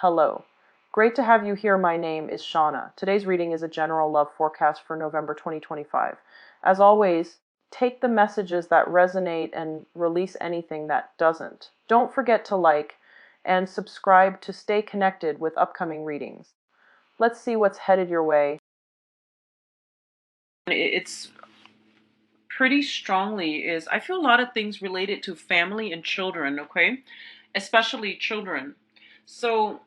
Hello. Great to have you here. My name is Shauna. Today's reading is a general love forecast for November 2025. As always, take the messages that resonate and release anything that doesn't. Don't forget to like and subscribe to stay connected with upcoming readings. Let's see what's headed your way. It's pretty strongly is I feel a lot of things related to family and children, okay? Especially children. So,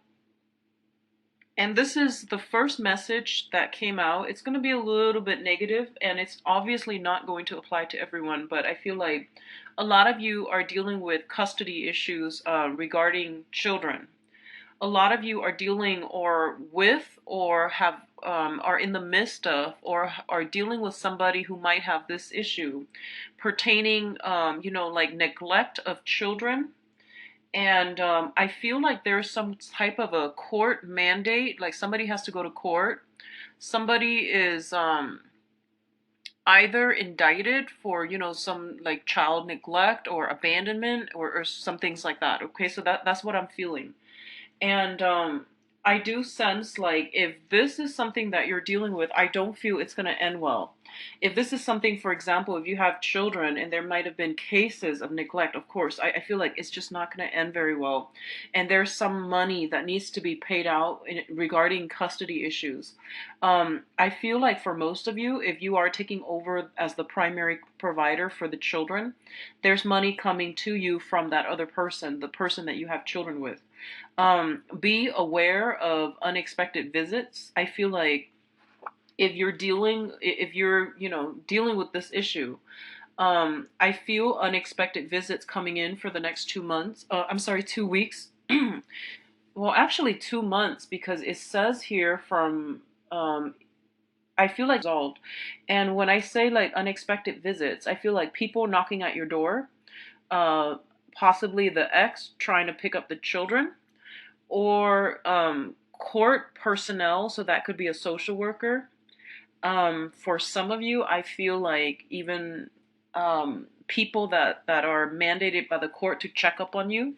and this is the first message that came out. It's going to be a little bit negative, and it's obviously not going to apply to everyone, but I feel like a lot of you are dealing with custody issues regarding children. A lot of you are dealing or with or have are in the midst of or are dealing with somebody who might have this issue pertaining, like neglect of children. And I feel like there's some type of a court mandate, like somebody has to go to court. Somebody is either indicted for, some like child neglect or abandonment or some things like that. Okay, so that's what I'm feeling. And I do sense like if this is something that you're dealing with, I don't feel it's going to end well. If this is something, for example, if you have children and there might have been cases of neglect, of course, I feel like it's just not going to end very well. And there's some money that needs to be paid out regarding custody issues. I feel like for most of you, if you are taking over as the primary provider for the children, there's money coming to you from that other person, the person that you have children with. Be aware of unexpected visits. I feel like if you're, dealing with this issue, I feel unexpected visits coming in for the next 2 months. I'm sorry, 2 weeks. Well, actually 2 months, because it says here from, I feel like resolved. And when I say like unexpected visits, I feel like people knocking at your door, uh, possibly the ex trying to pick up the children, or court personnel, so that could be a social worker. For some of you, I feel like even people that are mandated by the court to check up on you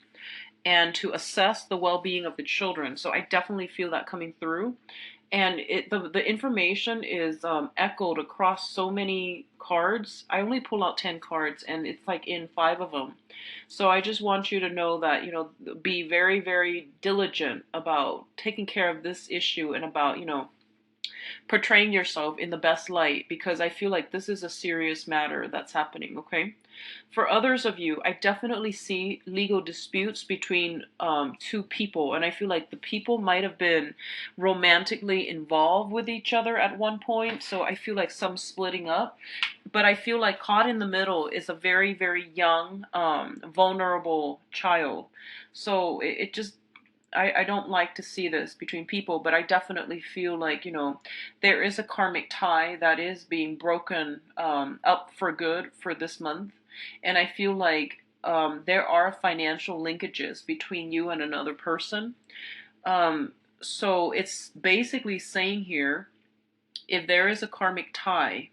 and to assess the well-being of the children. So I definitely feel that coming through. And the information is echoed across so many cards. I only pull out 10 cards, and it's like in 5 of them. So I just want you to know that, be very, very diligent about taking care of this issue and about, portraying yourself in the best light, because I feel like this is a serious matter that's happening, okay? For others of you, I definitely see legal disputes between two people, and I feel like the people might have been romantically involved with each other at one point, so I feel like some splitting up. But I feel like caught in the middle is a very, very young, vulnerable child. So it just I don't like to see this between people, but I definitely feel like, there is a karmic tie that is being broken up for good for this month. And I feel like there are financial linkages between you and another person. So it's basically saying here, if there is a karmic tie,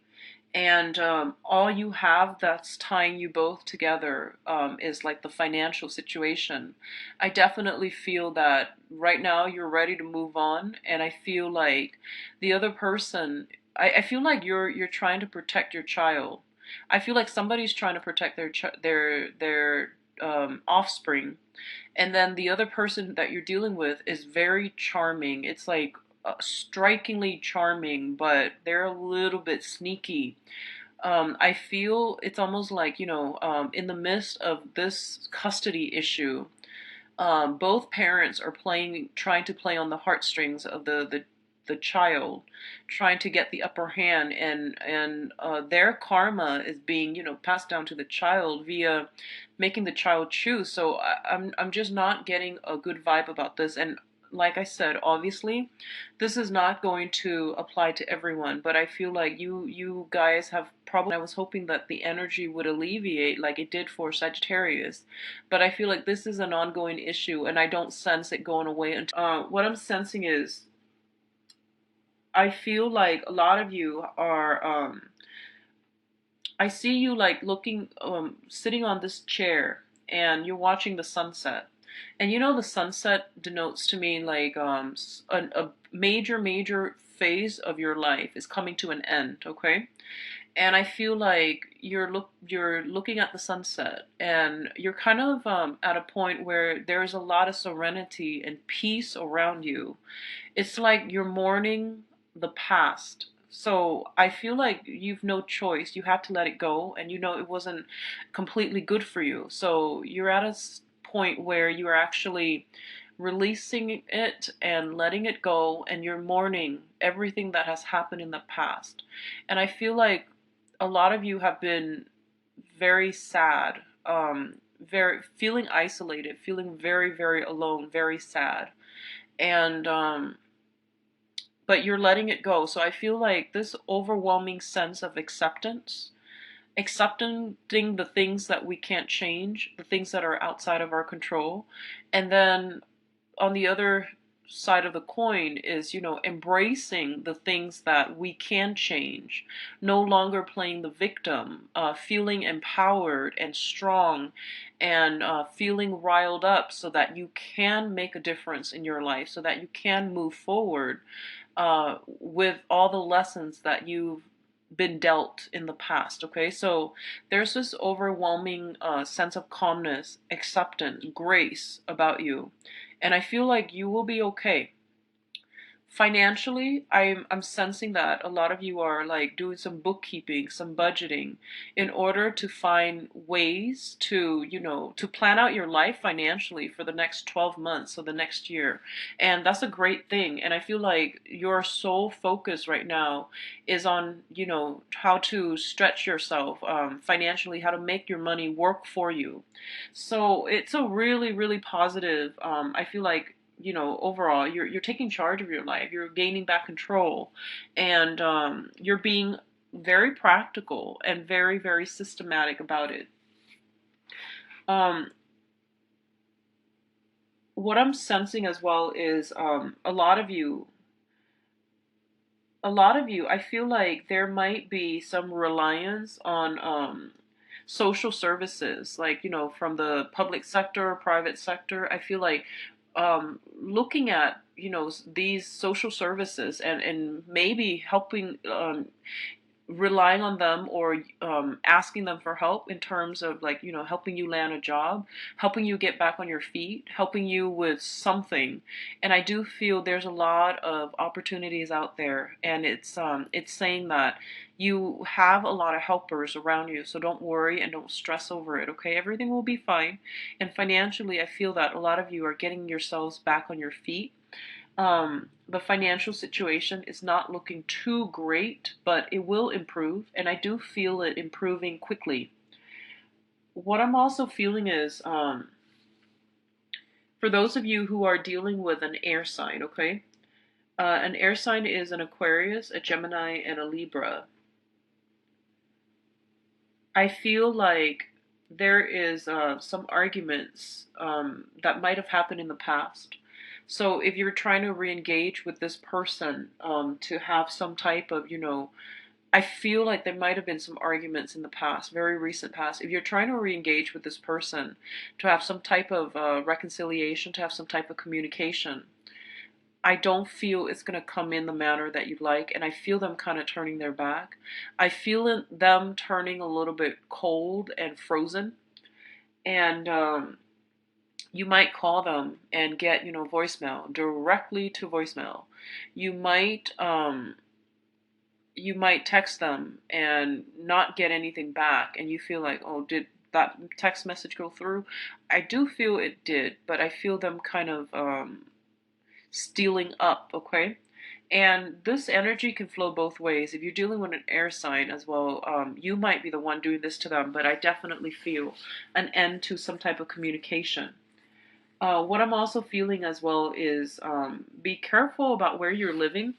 and all you have that's tying you both together is like the financial situation. I definitely feel that right now you're ready to move on, and I feel like the other person. I feel like you're trying to protect your child. I feel like somebody's trying to protect their offspring, and then the other person that you're dealing with is very charming. It's like strikingly charming, but they're a little bit sneaky. I feel it's almost like, in the midst of this custody issue, both parents are trying to play on the heartstrings of the child, trying to get the upper hand, and their karma is being, passed down to the child via making the child choose. So I'm just not getting a good vibe about this. And like I said, obviously, this is not going to apply to everyone, but I feel like you guys have probably. I was hoping that the energy would alleviate like it did for Sagittarius, but I feel like this is an ongoing issue, and I don't sense it going away. Until what I'm sensing is, I feel like a lot of you are. I see you like looking, sitting on this chair, and you're watching the sunset. And the sunset denotes to me like a major phase of your life is coming to an end, okay? And I feel like you're looking at the sunset, and you're kind of at a point where there's a lot of serenity and peace around you. It's like you're mourning the past. So I feel like you've no choice. You have to let it go, and it wasn't completely good for you. So you're at a point where you are actually releasing it and letting it go, and you're mourning everything that has happened in the past. And I feel like a lot of you have been very sad, very feeling isolated, feeling very, very alone, very sad. And but you're letting it go. So I feel like this overwhelming sense of acceptance, accepting the things that we can't change, the things that are outside of our control. And then on the other side of the coin is, embracing the things that we can change, no longer playing the victim, feeling empowered and strong, and feeling riled up so that you can make a difference in your life, so that you can move forward with all the lessons that you've been dealt in the past. Okay, so there's this overwhelming sense of calmness, acceptance, grace about you, and I feel like you will be okay. Financially, I'm sensing that a lot of you are like doing some bookkeeping, some budgeting in order to find ways to, to plan out your life financially for the next 12 months or the next year. And that's a great thing. And I feel like your sole focus right now is on, how to stretch yourself financially, how to make your money work for you. So it's a really, really positive, I feel like, overall you're taking charge of your life, you're gaining back control, and you're being very practical and very, very systematic about it. um, what I'm sensing as well is a lot of you, I feel like there might be some reliance on social services, like, from the public sector, private sector. I feel like looking at, these social services, and maybe helping, relying on them, or asking them for help in terms of, like, helping you land a job, helping you get back on your feet, helping you with something. And I do feel there's a lot of opportunities out there, and it's saying that you have a lot of helpers around you, so don't worry and don't stress over it. Okay, everything will be fine. And financially, I feel that a lot of you are getting yourselves back on your feet. The financial situation is not looking too great, but it will improve, and I do feel it improving quickly. What I'm also feeling is, for those of you who are dealing with an air sign, okay? An air sign is an Aquarius, a Gemini, and a Libra. I feel like there is some arguments that might have happened in the past. So if you're trying to re-engage with this person, to have some type of, I feel like there might have been some arguments in the past, very recent past. If you're trying to re-engage with this person, to have some type of reconciliation, to have some type of communication, I don't feel it's going to come in the manner that you'd like, and I feel them kind of turning their back. I feel them turning a little bit cold and frozen, and you might call them and get, voicemail, directly to voicemail. You might text them and not get anything back, and you feel like, oh, did that text message go through? I do feel it did, but I feel them kind of stealing up, okay? And this energy can flow both ways. If you're dealing with an air sign as well, you might be the one doing this to them, but I definitely feel an end to some type of communication. What I'm also feeling as well is, be careful about where you're living.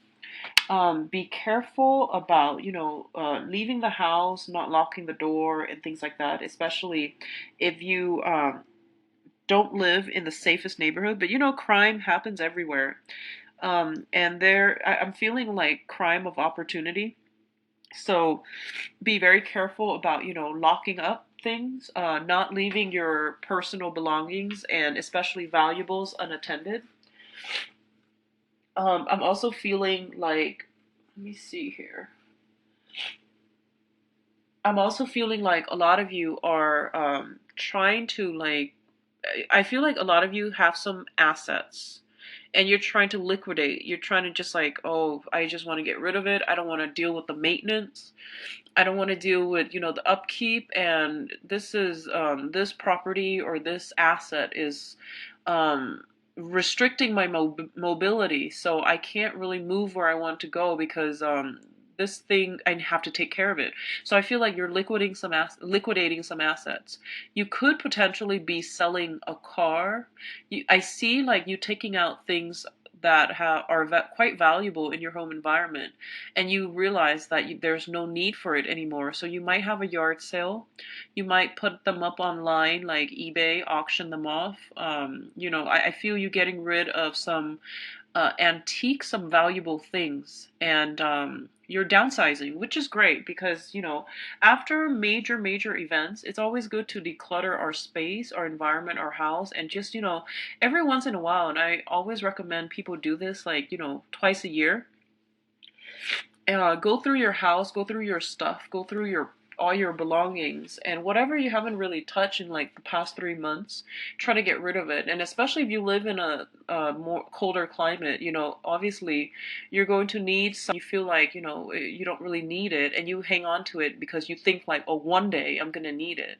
Be careful about, leaving the house, not locking the door, and things like that, especially if you don't live in the safest neighborhood. But crime happens everywhere. And I'm feeling like crime of opportunity. So be very careful about, locking up. things, not leaving your personal belongings and especially valuables unattended. I'm also feeling like, let me see here. I'm also feeling like a lot of you are trying to like, I feel like a lot of you have some assets and you're trying to liquidate. You're trying to just like, oh, I just want to get rid of it. I don't want to deal with the maintenance. I don't want to deal with, the upkeep. And this is, this property or this asset is um, restricting my mobility. So I can't really move where I want to go because this thing, I have to take care of it. So I feel like you're liquidating some assets. You could potentially be selling a car. I see like you taking out things that are quite valuable in your home environment, and you realize that there's no need for it anymore. So you might have a yard sale. You might put them up online like eBay, auction them off. I feel you getting rid of some antique, some valuable things, and you're downsizing, which is great because, after major events, it's always good to declutter our space, our environment, our house, and just, every once in a while. And I always recommend people do this like, twice a year. Go through your house, go through your stuff, go through your all your belongings, and whatever you haven't really touched in like the past 3 months, try to get rid of it. And especially if you live in a more colder climate, obviously you're going to need some. You feel like you don't really need it, and you hang on to it because you think like, oh, one day I'm gonna need it.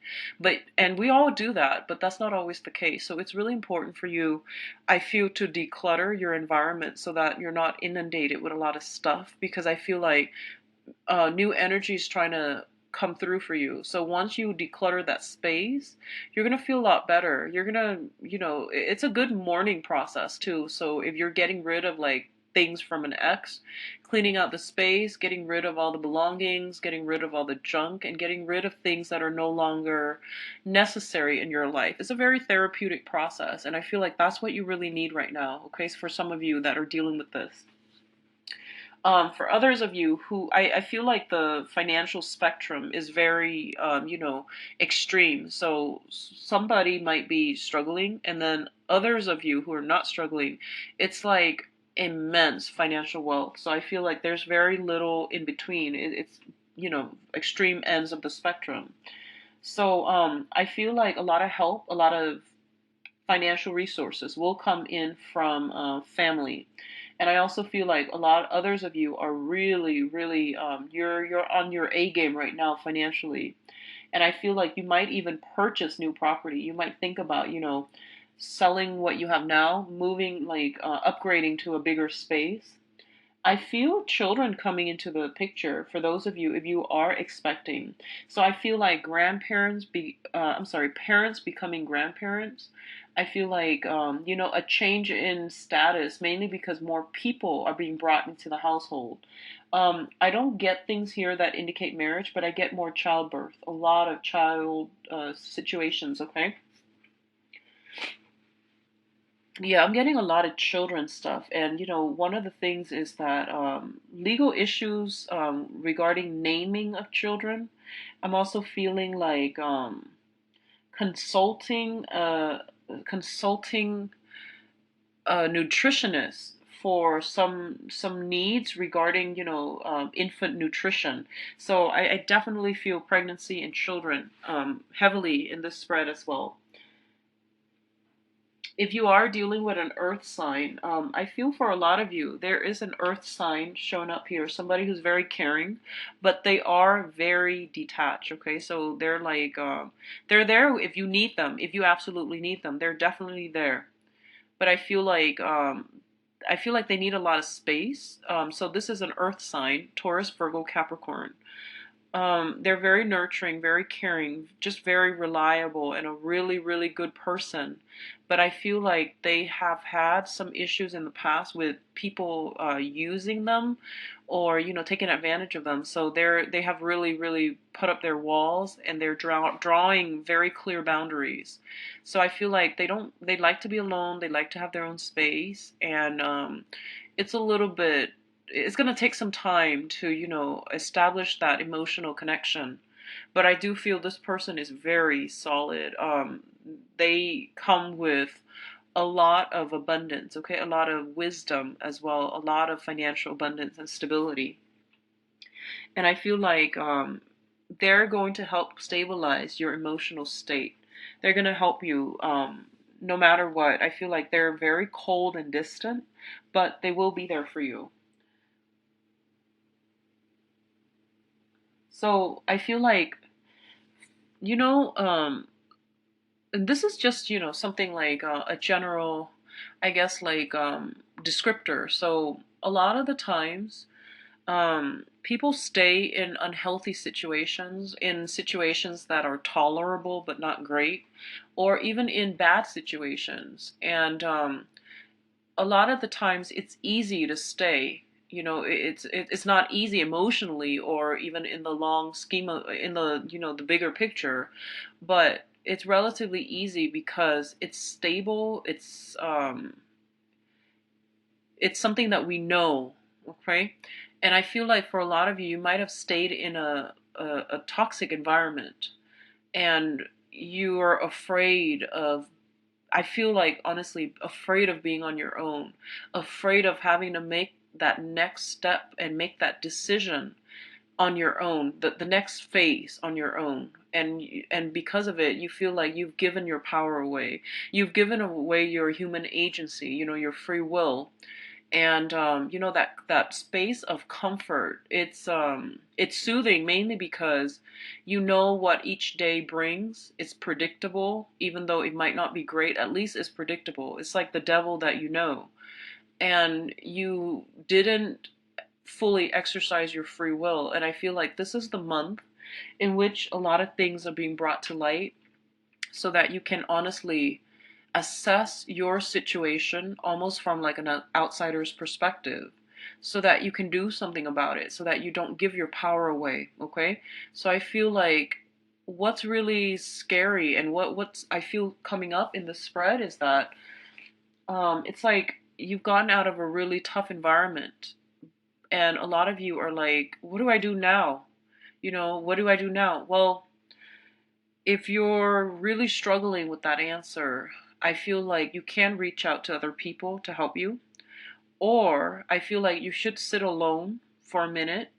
And we all do that, but that's not always the case. So it's really important for you, I feel, to declutter your environment so that you're not inundated with a lot of stuff, because I feel like new energy is trying to come through for you. So once you declutter that space, you're going to feel a lot better. You're going to, it's a good mourning process too. So if you're getting rid of like things from an ex, cleaning out the space, getting rid of all the belongings, getting rid of all the junk, and getting rid of things that are no longer necessary in your life, it's a very therapeutic process. And I feel like that's what you really need right now. Okay. So for some of you that are dealing with this. For others of you who, I feel like the financial spectrum is very, extreme. So somebody might be struggling, and then others of you who are not struggling, it's like immense financial wealth. So I feel like there's very little in between. It's, extreme ends of the spectrum. So I feel like a lot of help, a lot of financial resources will come in from family. And I also feel like a lot of others of you are really, really, you're on your A game right now financially. And I feel like you might even purchase new property. You might think about, selling what you have now, moving, like upgrading to a bigger space. I feel children coming into the picture for those of you if you are expecting. So I feel like parents becoming grandparents. I feel like a change in status, mainly because more people are being brought into the household. I don't get things here that indicate marriage, but I get more childbirth, a lot of child situations. Okay. Yeah, I'm getting a lot of children stuff, and one of the things is that legal issues regarding naming of children. I'm also feeling like consulting, consulting a nutritionist for some needs regarding infant nutrition. So I definitely feel pregnancy and children heavily in this spread as well. If you are dealing with an earth sign, I feel for a lot of you, there is an earth sign showing up here. Somebody who's very caring, but they are very detached. Okay, so they're like, they're there if you need them, if you absolutely need them. They're definitely there. But I feel like they need a lot of space. So this is an earth sign: Taurus, Virgo, Capricorn. They're very nurturing, very caring, just very reliable, and a really, really good person. But I feel like they have had some issues in the past with people using them, or taking advantage of them. So they have really, really put up their walls, and they're drawing very clear boundaries. So I feel like they like to be alone. They like to have their own space, and it's a little bit it's going to take some time to establish that emotional connection. But I do feel this person is very solid. They come with a lot of abundance, okay? A lot of wisdom as well, a lot of financial abundance and stability. And I feel like they're going to help stabilize your emotional state. They're going to help you no matter what. I feel like they're very cold and distant, but they will be there for you. So I feel like, you know, and this is just, something like a general, I guess, like descriptor. So a lot of the times, people stay in unhealthy situations, in situations that are tolerable but not great, or even in bad situations. And a lot of the times it's easy to stay. It's not easy emotionally or even in the long scheme of, in the, the bigger picture, but it's relatively easy because it's stable. It's something that we know, okay? And I feel like for a lot of you, you might have stayed in a toxic environment, and you are afraid of, I feel like, honestly, afraid of being on your own, afraid of having to make that next step and make that decision on your own, the next phase on your own. And because of it, you feel like you've given your power away. You've given away your human agency, your free will. And that space of comfort, it's soothing, mainly because you know what each day brings. It's predictable, even though it might not be great. At least it's predictable. It's like the devil that you know, and you didn't fully exercise your free will. And I feel like this is the month in which a lot of things are being brought to light, so that you can honestly assess your situation almost from like an outsider's perspective, so that you can do something about it, so that you don't give your power away, okay? So I feel like what's really scary, and what's I feel coming up in the spread, is that it's like you've gotten out of a really tough environment, and a lot of you are like, what do I do now? What do I do now? Well, if you're really struggling with that answer, I feel like you can reach out to other people to help you. Or I feel like you should sit alone for a minute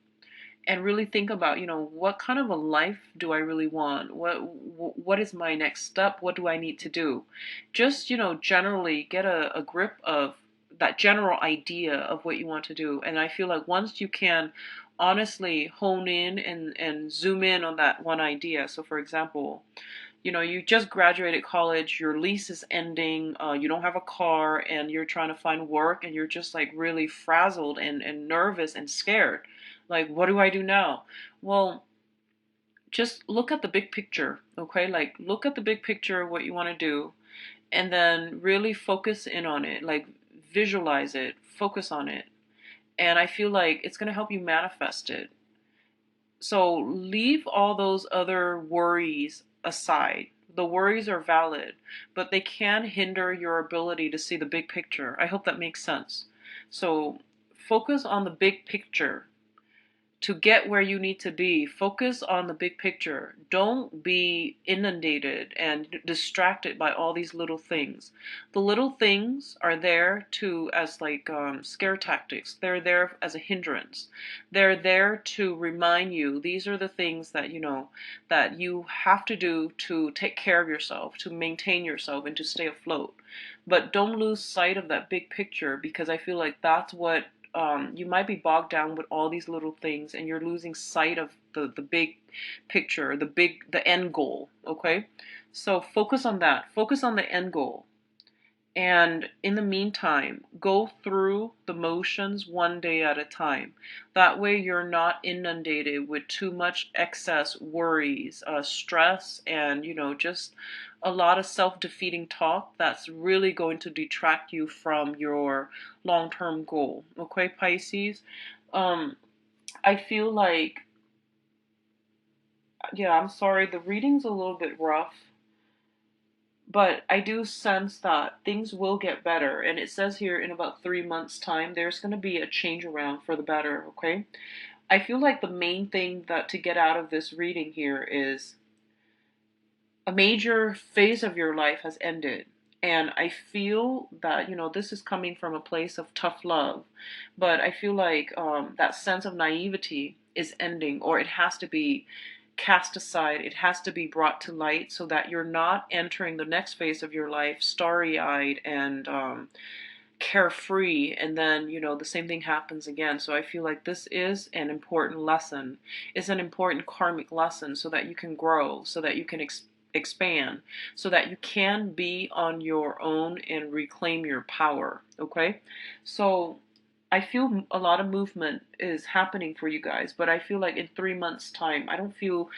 and really think about, what kind of a life do I really want? What is my next step? What do I need to do? Just, generally get a grip of that general idea of what you want to do. And I feel like once you can honestly hone in and zoom in on that one idea. So for example, you just graduated college, your lease is ending, you don't have a car, and you're trying to find work, and you're just like really frazzled and nervous and scared. Like, what do I do now? Well, just look at the big picture, okay? Like, look at the big picture of what you want to do, and then really focus in on it. Like, visualize it, focus on it. And I feel like it's going to help you manifest it. So leave all those other worries aside. The worries are valid, but they can hinder your ability to see the big picture. I hope that makes sense. So focus on the big picture to get where you need to be. Focus on the big picture. Don't be inundated and distracted by all these little things. The little things are there to as like scare tactics. They're there as a hindrance. They're there to remind you these are the things that that you have to do to take care of yourself, to maintain yourself, and to stay afloat. But don't lose sight of that big picture, because I feel like that's what you might be bogged down with all these little things, and you're losing sight of the big picture, the end goal, okay? So focus on that. Focus on the end goal. And in the meantime, go through the motions one day at a time. That way, you're not inundated with too much excess worries, stress, and, just a lot of self defeating talk that's really going to detract you from your long term goal. Okay, Pisces? Um, I feel like, yeah, I'm sorry, the reading's a little bit rough, but I do sense that things will get better. And it says here in about 3 months' time, there's going to be a change around for the better, okay? I feel like the main thing that to get out of this reading here is a major phase of your life has ended. And I feel that, this is coming from a place of tough love. But I feel like that sense of naivety is ending, or it has to be cast aside. It has to be brought to light so that you're not entering the next phase of your life starry eyed and carefree, and then the same thing happens again. So I feel like this is an important lesson. It's an important karmic lesson so that you can grow, so that you can expand, so that you can be on your own and reclaim your power. Okay, so I feel a lot of movement is happening for you guys, but I feel like in 3 months time I don't feel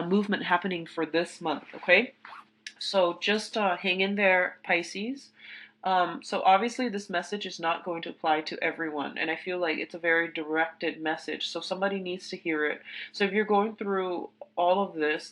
movement happening for this month. Okay, so just hang in there, Pisces. So obviously this message is not going to apply to everyone, and I feel like it's a very directed message. So somebody needs to hear it. So if you're going through all of this,